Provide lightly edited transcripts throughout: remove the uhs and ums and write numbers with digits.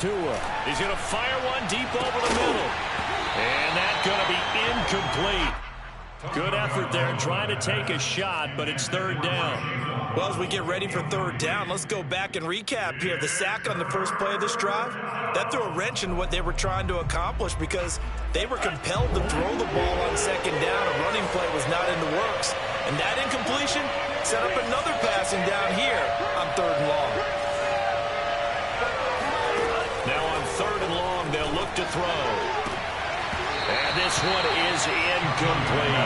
Tua. He's going to fire one deep over the middle. And that's going to be incomplete. Good effort there trying to take a shot, but it's third down. Well, as we get ready for third down, let's go back and recap here. The sack on the first play of this drive, that threw a wrench in what they were trying to accomplish because they were compelled to throw the ball on second down. A running play was not in the works. And that incompletion set up another passing down here on third and long. Now on third and long, they'll look to throw. And this one is incomplete.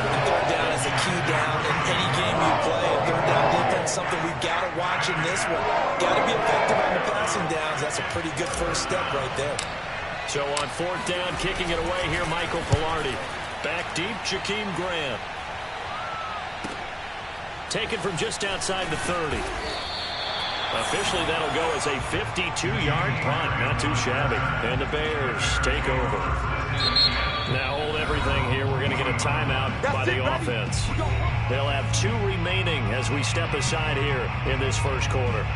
And third down is a key down in any game you play. And third down defense, something we've got to watch in this one. Got to be effective on the passing downs. That's a pretty good first step right there. So on fourth down, kicking it away here, Michael Palardy. Back deep, Jakeem Graham. Taken from just outside the 30. Officially, that'll go as a 52-yard punt. Not too shabby. And the Bears take over. Now hold everything here. We're going to get a timeout by the offense. They'll have 2 remaining as we step aside here in this first quarter.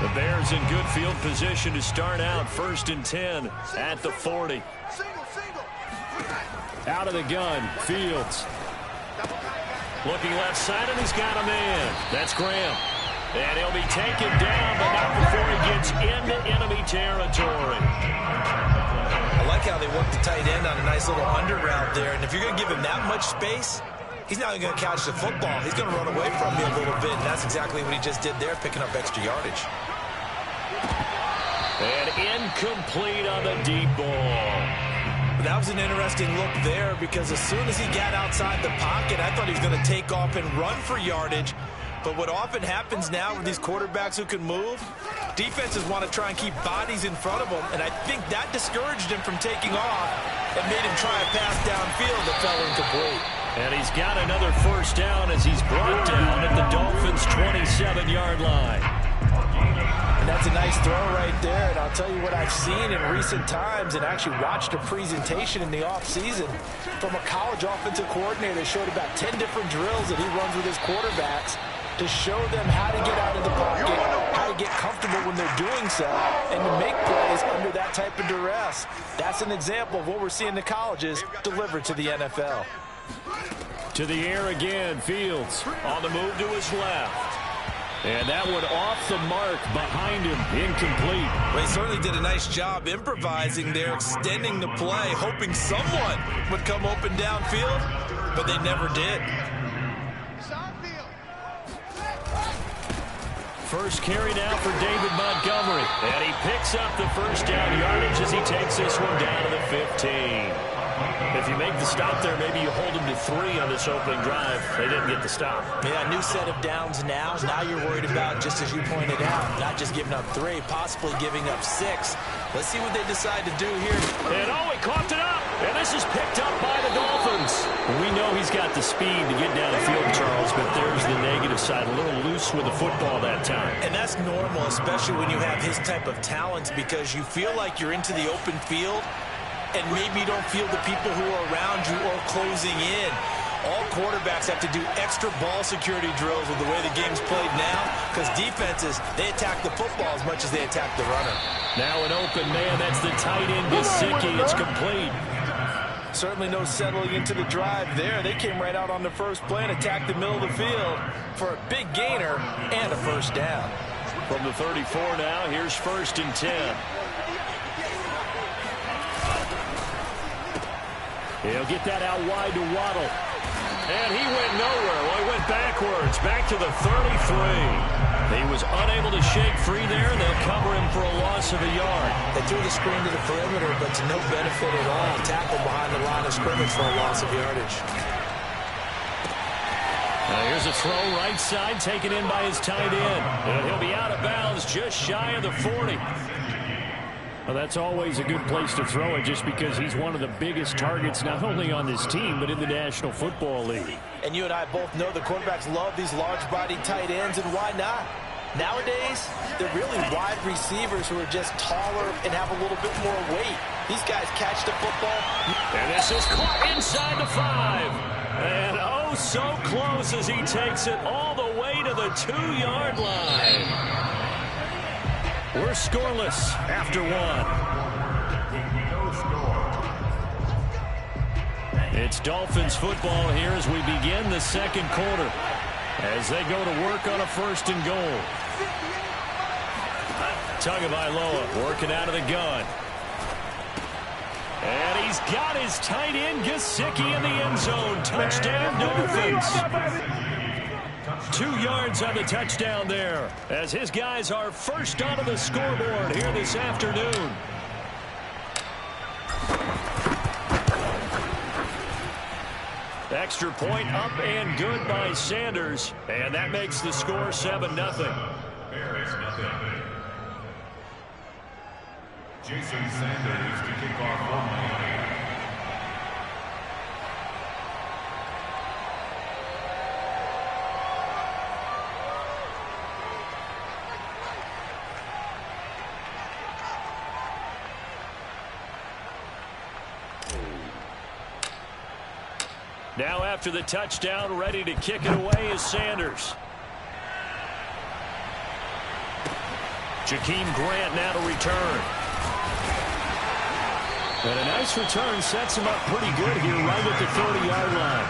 The Bears in good field position to start out 1st and 10 at the 40. Out of the gun, Fields. Looking left side, and he's got a man. That's Graham. And he'll be taken down, but not before he gets into enemy territory. I like how they work the tight end on a nice little under route there. And if you're going to give him that much space, he's not going to catch the football. He's going to run away from me a little bit, and that's exactly what he just did there, picking up extra yardage. And incomplete on the deep ball. That was an interesting look there because as soon as he got outside the pocket, I thought he was going to take off and run for yardage. But what often happens now with these quarterbacks who can move, defenses want to try and keep bodies in front of them, and I think that discouraged him from taking off and made him try a pass downfield that fell incomplete. And he's got another first down as he's brought down at the Dolphins' 27-yard line. And that's a nice throw right there. And I'll tell you what I've seen in recent times and actually watched a presentation in the offseason from a college offensive coordinator that showed about 10 different drills that he runs with his quarterbacks to show them how to get out of the pocket, how to get comfortable when they're doing so, and to make plays under that type of duress. That's an example of what we're seeing the colleges deliver to the NFL. To the air again, Fields on the move to his left. And that one off the mark behind him, incomplete. Well, he certainly did a nice job improvising there, extending the play, hoping someone would come open downfield, but they never did. First carry now for David Montgomery. And he picks up the first down yardage as he takes this one down to the 15. If you make the stop there, maybe you hold them to 3 on this opening drive. They didn't get the stop. Yeah, new set of downs now. Now you're worried about, just as you pointed out, not just giving up 3, possibly giving up 6. Let's see what they decide to do here. And he coughed it up. And this is picked up by the Dolphins. We know he's got the speed to get downfield, Charles, but there's the negative side. A little loose with the football that time. And that's normal, especially when you have his type of talents, because you feel like you're into the open field and maybe you don't feel the people who are around you or closing in. All quarterbacks have to do extra ball security drills with the way the game's played now, because defenses, they attack the football as much as they attack the runner. Now an open man, that's the tight end, Gesicki. It's complete. Certainly no settling into the drive there. They came right out on the first play and attacked the middle of the field for a big gainer and a first down. From the 34 now, here's 1st and 10. He'll get that out wide to Waddle. And he went nowhere. Well, he went backwards, back to the 33. He was unable to shake free there. They'll cover him for a loss of a yard. They threw the screen to the perimeter, but to no benefit at all. Tackle behind the line of scrimmage for a loss of yardage. Now here's a throw right side, taken in by his tight end. And he'll be out of bounds just shy of the 40. Well, that's always a good place to throw it, just because he's one of the biggest targets not only on this team but in the National Football League. And you and I both know the quarterbacks love these large-bodied tight ends, and why not? Nowadays, they're really wide receivers who are just taller and have a little bit more weight. These guys catch the football. And this is caught inside the 5. And Oh, so close as he takes it all the way to the 2-yard line. We're scoreless after one. It's Dolphins football here as we begin the second quarter, as they go to work on a 1st and goal. Tagovailoa working out of the gun. And he's got his tight end Gesicki in the end zone. Touchdown, Dolphins. 2 yards on the touchdown there, as his guys are first onto the scoreboard here this afternoon. Extra point up and good by Sanders, and that makes the score 7-0. Jason Sanders to kick off for Miami. Now after the touchdown, ready to kick it away is Sanders. Jakeem Grant now to return. And a nice return sets him up pretty good here right at the 30-yard line.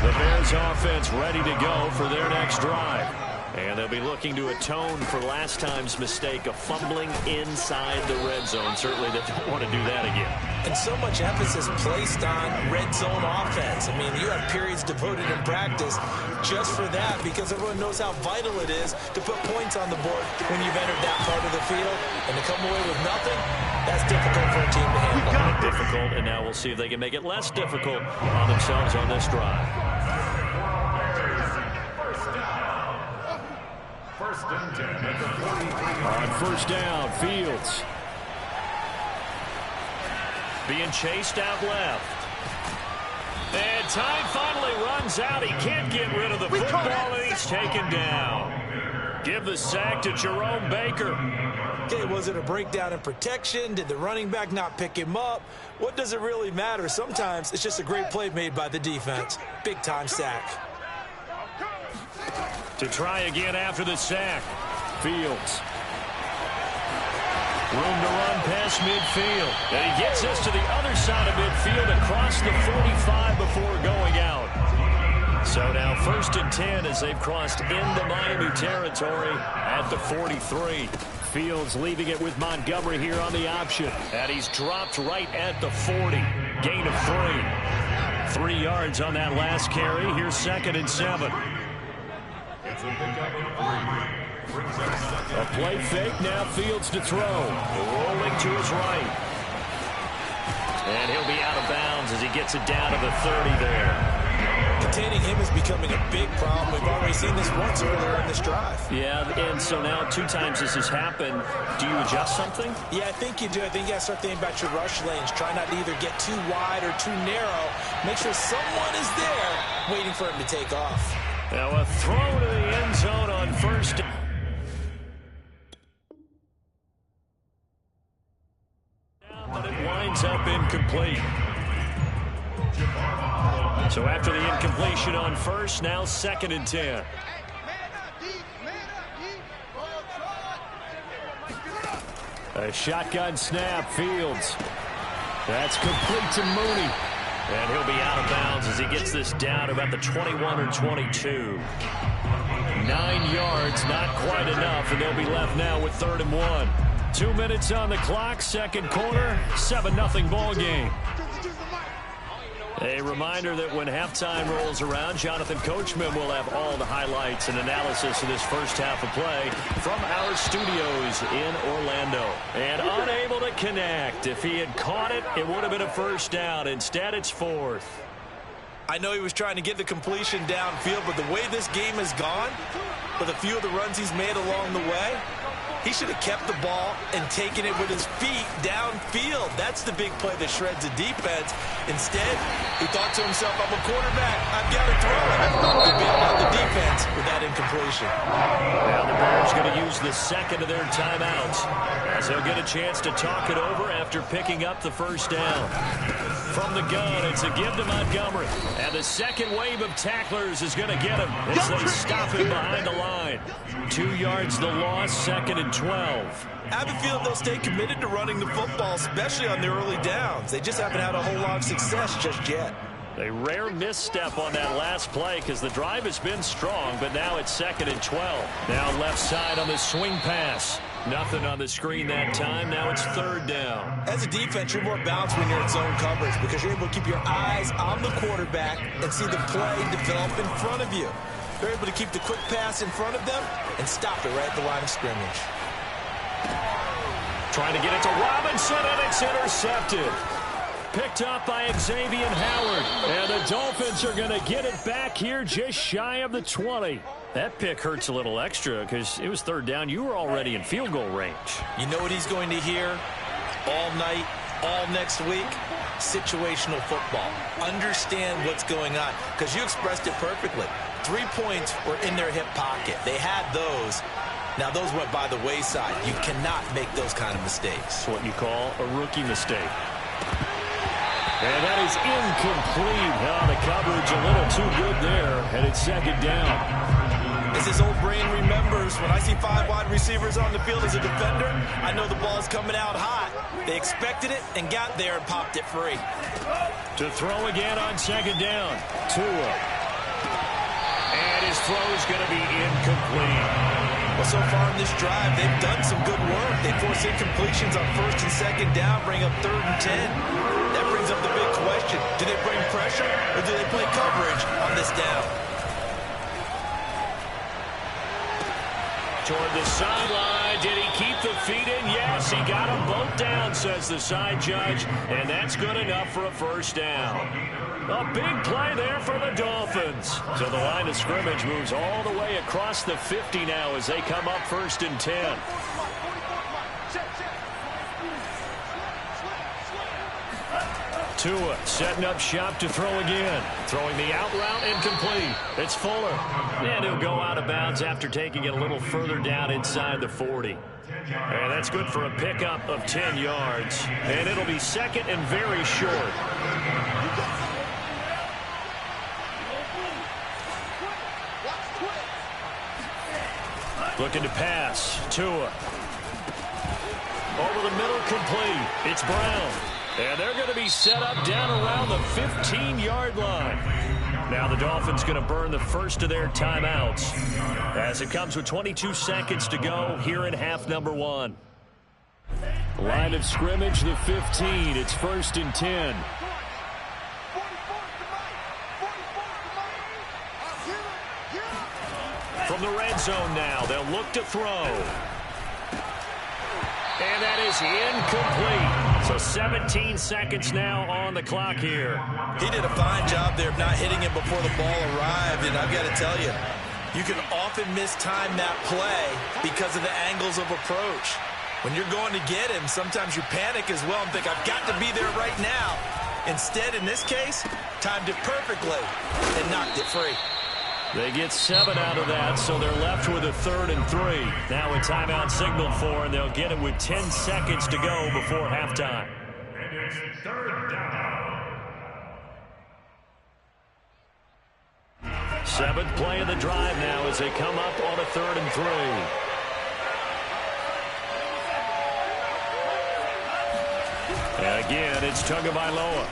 The Bears offense ready to go for their next drive. And they'll be looking to atone for last time's mistake of fumbling inside the red zone. Certainly they don't want to do that again. And so much emphasis placed on red zone offense. I mean, you have periods devoted in practice just for that, because everyone knows how vital it is to put points on the board when you've entered that part of the field. And to come away with nothing, that's difficult for a team to handle. Difficult, and now we'll see if they can make it less difficult on themselves on this drive. On 1st down, Fields. Being chased out left. And time finally runs out. He can't get rid of the football, and he's taken down. Give the sack to Jerome Baker. Okay, was it a breakdown in protection? Did the running back not pick him up? What does it really matter? Sometimes it's just a great play made by the defense. Big-time sack. To try again after the sack. Fields. Room to run past midfield. And he gets us to the other side of midfield across the 45 before going out. So now 1st and 10 as they've crossed into Miami territory at the 43. Fields leaving it with Montgomery here on the option. And he's dropped right at the 40. Gain of 3. 3 yards on that last carry. Here's 2nd and 7. A play fake, now Fields to throw. Rolling to his right. And he'll be out of bounds as he gets it down to the 30 there. Containing him is becoming a big problem. We've already seen this once earlier in this drive. Yeah, and so now 2 times this has happened. Do you adjust something? Yeah, I think you do. I think you got to start thinking about your rush lanes. Try not to either get too wide or too narrow. Make sure someone is there waiting for him to take off. Now a throw to the end zone on 1st. But it winds up incomplete. So after the incompletion on 1st, now 2nd and 10. A shotgun snap, Fields. That's complete to Mooney. And he'll be out of bounds as he gets this down about the 21 or 22. 9 yards, not quite enough, and they'll be left now with 3rd and 1. 2 minutes on the clock, second quarter, 7-0 ball game. A reminder that when halftime rolls around, Jonathan Coachman will have all the highlights and analysis of this first half of play from our studios in Orlando. And unable to connect. If he had caught it, it would have been a 1st down. Instead, it's 4th. I know he was trying to get the completion downfield, but the way this game has gone, with a few of the runs he's made along the way, he should have kept the ball and taken it with his feet downfield. That's the big play that shreds the defense. Instead, he thought to himself, I'm a quarterback. I've got to throw it. He bailed out the defense. points with that incompletion. Now the Bears going to use the second of their timeouts as they'll get a chance to talk it over after picking up the first down. From the gun, it's a give to Montgomery. And the second wave of tacklers is going to get him as they stop him behind the line. 2 yards the loss, 2nd and 12. I have a feeling they'll stay committed to running the football, especially on their early downs. They just haven't had a whole lot of success just yet. A rare misstep on that last play because the drive has been strong, but now it's 2nd and 12. Now left side on the swing pass. Nothing on the screen that time. Now it's 3rd down. As a defense, you're more balanced when you're in zone coverage because you're able to keep your eyes on the quarterback and see the play develop in front of you. You're able to keep the quick pass in front of them and stop it right at the line of scrimmage. Trying to get it to Robinson, and it's intercepted. Picked up by Xavier Howard. And the Dolphins are going to get it back here just shy of the 20. That pick hurts a little extra because it was 3rd down. You were already in field goal range. You know what he's going to hear all night, all next week? Situational football. Understand what's going on because you expressed it perfectly. 3 points were in their hip pocket. They had those. Now, those went by the wayside. You cannot make those kind of mistakes. It's what you call a rookie mistake. And that is incomplete. The coverage a little too good there, and it's 2nd down. As his old brain remembers, when I see 5 wide receivers on the field as a defender, I know the ball's coming out hot. They expected it and got there and popped it free. To throw again on 2nd down. Tua. And his throw is going to be incomplete. Well, so far in this drive, they've done some good work. They force incompletions on 1st and 2nd down, bring up 3rd and 10. That brings up the big question. Do they bring pressure or do they play coverage on this down? Toward the sideline. Did he keep the feet in? Yes, he got them both down, says the side judge. And that's good enough for a 1st down. A big play there for the Dolphins. So the line of scrimmage moves all the way across the 50 now as they come up 1st and 10. Tua setting up shop to throw again. Throwing the out route incomplete. It's Fuller. And he'll go out of bounds after taking it a little further down inside the 40. And that's good for a pickup of 10 yards. And it'll be 2nd and very short. Looking to pass. Tua. Over the middle, complete. It's Brown. And they're going to be set up down around the 15-yard line. Now the Dolphins going to burn the first of their timeouts as it comes with 22 seconds to go here in half number 1. Line of scrimmage, the 15. It's 1st and 10. From the red zone now, they'll look to throw. And that is incomplete. So 17 seconds now on the clock here. He did a fine job there of not hitting him before the ball arrived. And I've got to tell you, you can often mistime that play because of the angles of approach. When you're going to get him, sometimes you panic as well and think, I've got to be there right now. Instead, in this case, timed it perfectly and knocked it free. They get 7 out of that, so they're left with a 3rd and 3. Now a timeout signaled for, and they'll get it with 10 seconds to go before halftime. And it's 3rd down. 7th play of the drive now as they come up on a 3rd and 3. And again, it's Tagovailoa.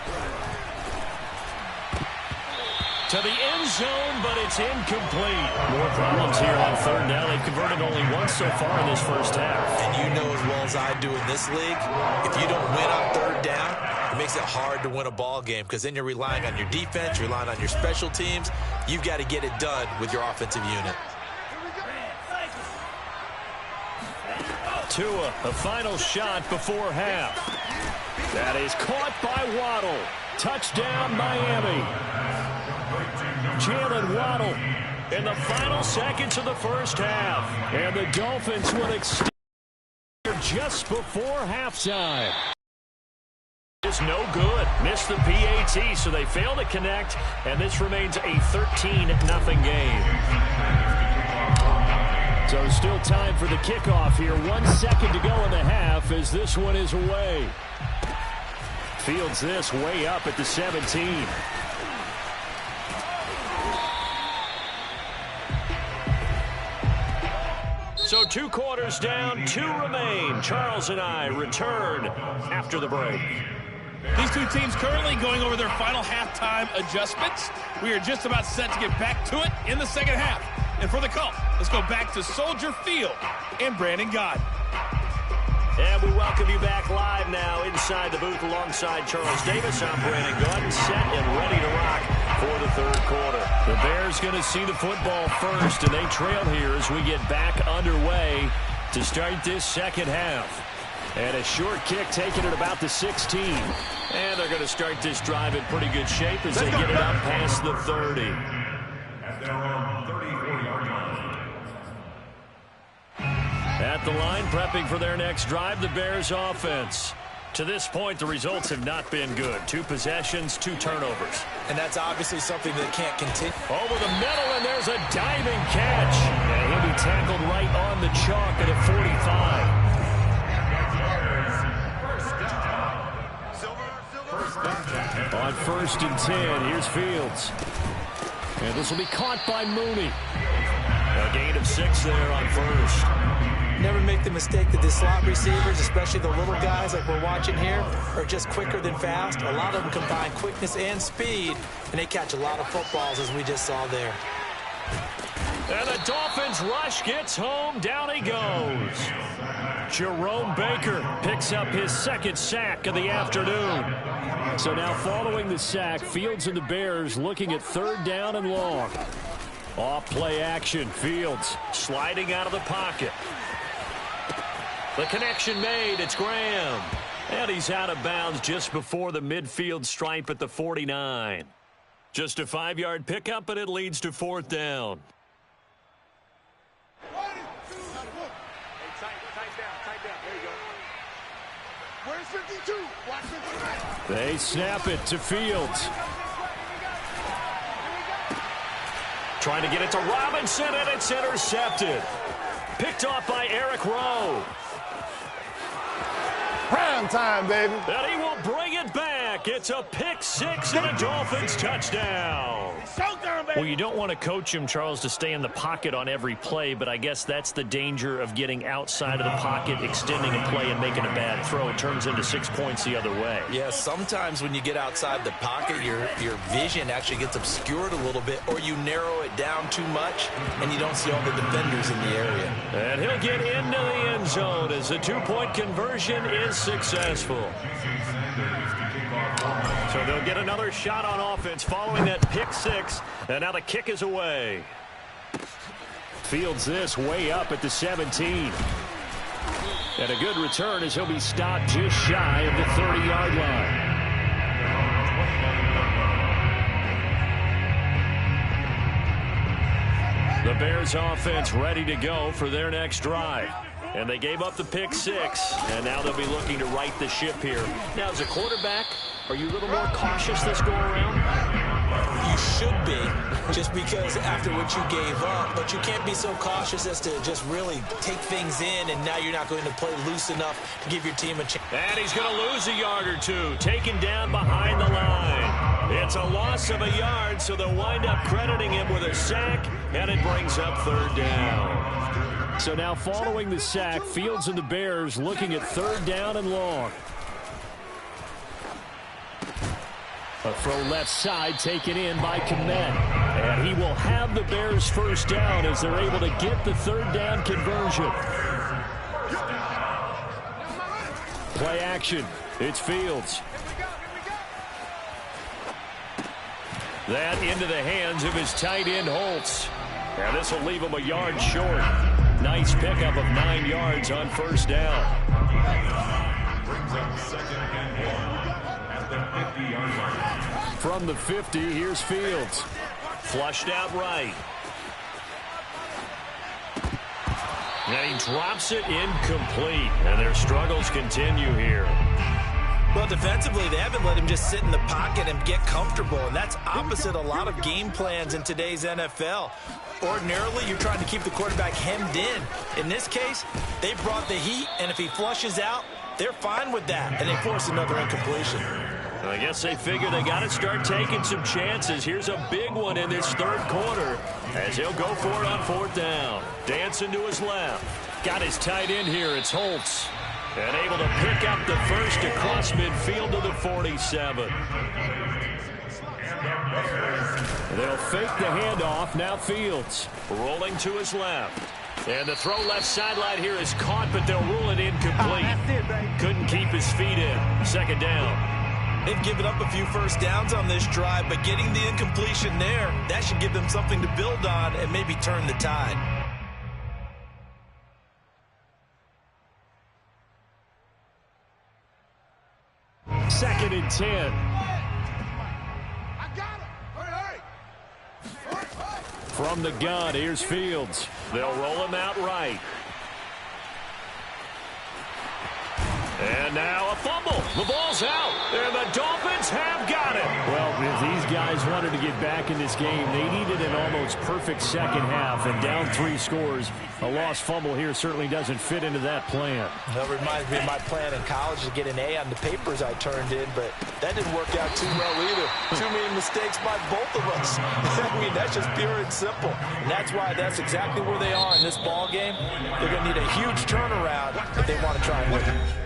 To the end zone, but it's incomplete. More problems here on 3rd down. They've converted only once so far in this first half. And you know as well as I do in this league, if you don't win on 3rd down, it makes it hard to win a ball game because then you're relying on your defense, you're relying on your special teams. You've got to get it done with your offensive unit. Tua, a final shot before half. That is caught by Waddle. Touchdown, Miami. Jalen Waddle in the final seconds of the first half. And the Dolphins will extend just before halftime. Is no good. Missed the PAT, so they fail to connect, and this remains a 13-0 game. So still time for the kickoff here. 1 second to go in the half as this one is away. Fields this way up at the 17. So 2 quarters down, 2 remain. Charles and I return after the break. These two teams currently going over their final halftime adjustments. We are just about set to get back to it in the second half. And for the call, let's go back to Soldier Field and Brandon Gaudin. And we welcome you back live now inside the booth alongside Charles Davis. I'm Brandon Gaudin, set and ready to rock for the third quarter. The Bears going to see the football first, and they trail here as we get back underway to start this second half. And a short kick taken at about the 16. And they're going to start this drive in pretty good shape as they get it up past the 30. At their own 34-yard line. At the line, prepping for their next drive, the Bears offense. To this point, the results have not been good. 2 possessions, 2 turnovers. And that's obviously something that can't continue. Over the middle, and there's a diving catch. And he'll be tackled right on the chalk at a 45. On 1st and 10, here's Fields. And this will be caught by Mooney. A gain of 6 there on 1st. Never make the mistake that the slot receivers, especially the little guys like we're watching here, are just quicker than fast. A lot of them combine quickness and speed, and they catch a lot of footballs, as we just saw there. And the Dolphins rush gets home. Down he goes. Jerome Baker picks up his 2nd sack of the afternoon. So now following the sack, Fields and the Bears looking at 3rd down and long. Off play action. Fields sliding out of the pocket. The connection made. It's Graham. And he's out of bounds just before the midfield stripe at the 49. Just a 5-yard pickup, and it leads to 4th down. They snap it to Fields. Trying to get it to Robinson, and it's intercepted. Picked off by Eric Rowe. Prime time, baby. And he will bring it back. It's a pick 6 and a Dolphins touchdown. Well, you don't want to coach him, Charles, to stay in the pocket on every play, but I guess that's the danger of getting outside of the pocket, extending a play, and making a bad throw. It turns into 6 points the other way. Yeah, sometimes when you get outside the pocket, your vision actually gets obscured a little bit, or you narrow it down too much, and you don't see all the defenders in the area. And he'll get into the end zone as the 2-point conversion is successful. So they'll get another shot on offense following that pick 6, and now the kick is away. Fields this way up at the 17. And a good return as he'll be stopped just shy of the 30-yard line. The Bears offense ready to go for their next drive. And they gave up the pick 6, and now they'll be looking to right the ship here. Now, as a quarterback, are you a little more cautious this go-around? You should be, just because after what you gave up, but you can't be so cautious as to just really take things in, and now you're not going to play loose enough to give your team a chance. And he's going to lose a yard or 2, taken down behind the line. It's a loss of a yard, so they'll wind up crediting him with a sack, and it brings up 3rd down. So now following the sack, Fields and the Bears looking at 3rd down and long. A throw left side taken in by Kmet. And he will have the Bears 1st down as they're able to get the 3rd down conversion. Play action. It's Fields. That into the hands of his tight end, Holtz. And this will leave him a yard short. Nice pickup of 9 yards on 1st down. Brings up 2nd and 1 at the 50-yard line. From the 50, here's Fields. Flushed out right. And he drops it incomplete. And their struggles continue here. Well, defensively, they haven't let him just sit in the pocket and get comfortable, and that's opposite a lot of game plans in today's NFL. Ordinarily, you're trying to keep the quarterback hemmed in. In this case, they brought the heat, and if he flushes out, they're fine with that, and they force another incompletion. I guess they figure they got to start taking some chances. Here's a big one in this third quarter as he'll go for it on fourth down. Dancing to his left. Got his tight end here. It's Holtz. And able to pick up the first across midfield to the 47. They'll fake the handoff. Now Fields rolling to his left. And the throw left sideline here is caught, but they'll rule it incomplete. Couldn't keep his feet in. Second down. They've given up a few first downs on this drive, but getting the incompletion there, that should give them something to build on and maybe turn the tide. Second and 10. From the gun, here's Fields. They'll roll him out right. And now a fumble. The ball's out. And the Dolphins have got it. Well, if these guys wanted to get back in this game, they needed an almost perfect second half. And down 3 scores, a lost fumble here certainly doesn't fit into that plan. That reminds me of my plan in college to get an A on the papers I turned in, but that didn't work out too well either. Too many mistakes by both of us. I mean, that's just pure and simple. And that's why that's exactly where they are in this ball game. They're going to need a huge turnaround if they want to try and win.